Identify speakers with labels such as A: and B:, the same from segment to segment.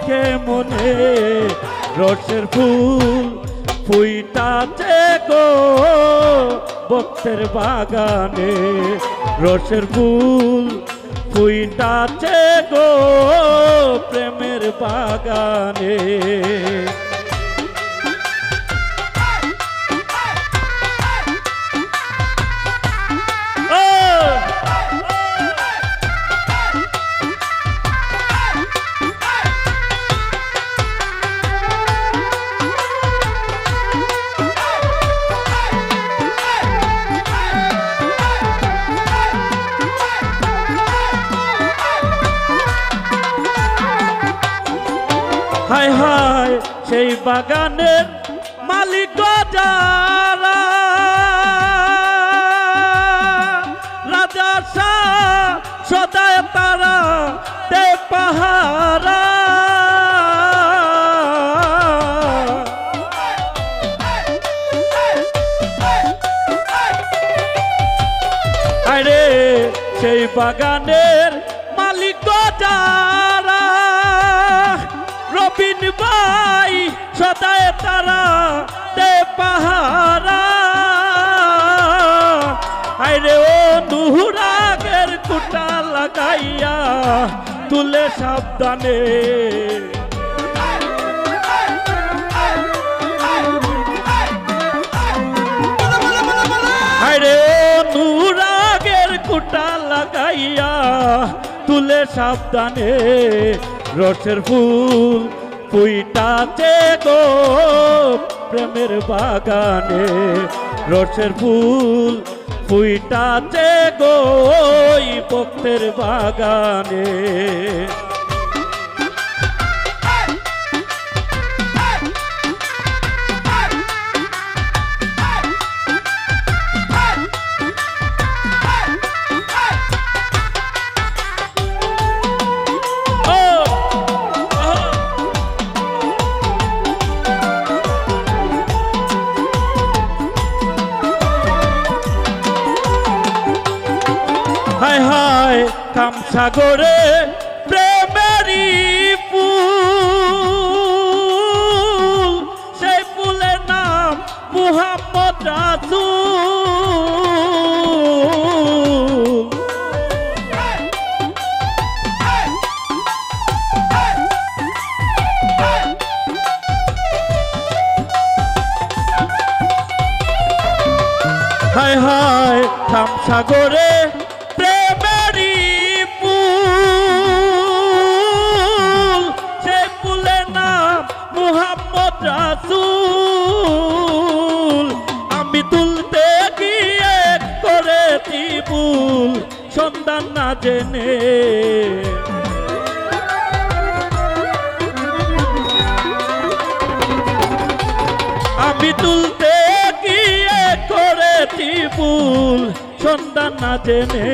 A: দেখে মনে রসের ফুল ফুইটাছে গো ভক্তের বাগানে, রসের ফুল ফুইটাছে গো প্রেমের বাগানে। হায় হায় সেই বাগানের মালিক যারা, রাজা শাহ সদায় তারা দে পাহারা। আরে সেই বাগানের মালিক যারা, রবিন ভাই সদায় তারা দে পাহারা। আরে ও নুরাগের কুটা লাগাইয়া তুলে সাবধানে, আরে ও নুরাগের কুটা লাগাইয়া তুলে সাবধানে, রসের ফুল ফুইটাছে গো প্রেমের বাগানে, রসের ফুল ফুইটাছে গো ভক্তের বাগানে। হায় হায় কামসাগরে প্রেমেরই ফুল, সেই ফুলের নাম মুহাম্মদ রাসূল। হায় হায় কামসাগরে প্রেমেরই ফুল, সেই ফুলের নাম মুহাম্মদ রাসূল। আমি তুলতে গিয়ে করেছি ভুল সন্ধান না জেনে, আমি তুলতে গিয়ে করেছি ভুল সন্ধান না জেনে,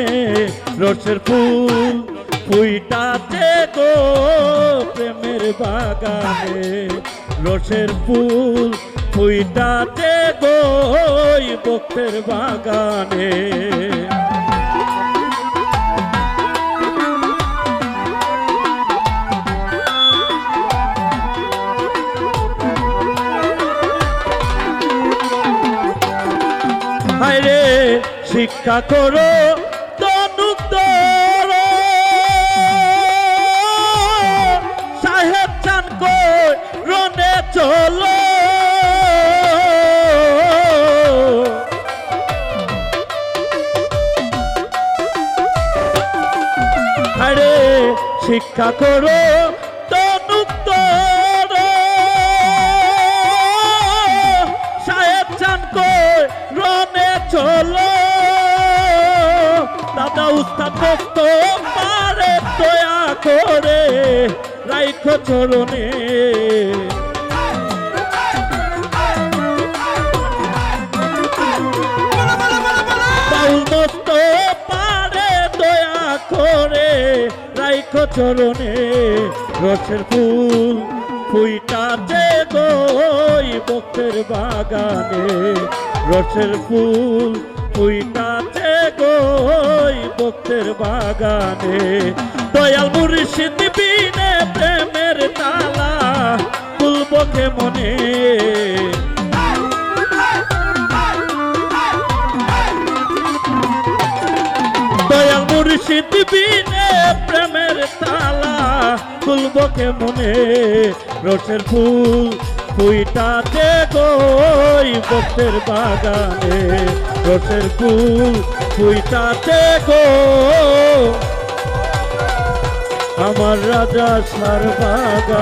A: রসের ফুল ফুইটাছে গো প্রেমের বাগানে, রসের ফুল ফুইটাছে গো ভক্তের বাগানে। হায় রে শিক্ষা করো তনুত্তর, সাহেব চান কই রনে চলো, আরে শিক্ষা করো তনুত্তর, সাহেব চান কই রনে চলো। দাদা উস্তাদ ভক্ত পারে দয়া করে রাইখো চরণে, বাউল মস্ত পারে দয়া করে রাইখো চরণে, রসের ফুল ফুইটাছে গো ভক্তের বাগানে, রসের ফুল ফুইটাছে গো ভক্তের বাগানে। দয়াল মুর্শিদ বিনে প্রেমের তার মনে দয়াল মুর্শিদ বিনে প্রেমের তালা খুলব মনে রসের ফুল ফুইটাতে গই ভক্তের বাগানে রসের ফুল ফুইটাতে গো আমার রাজা সার বাগানে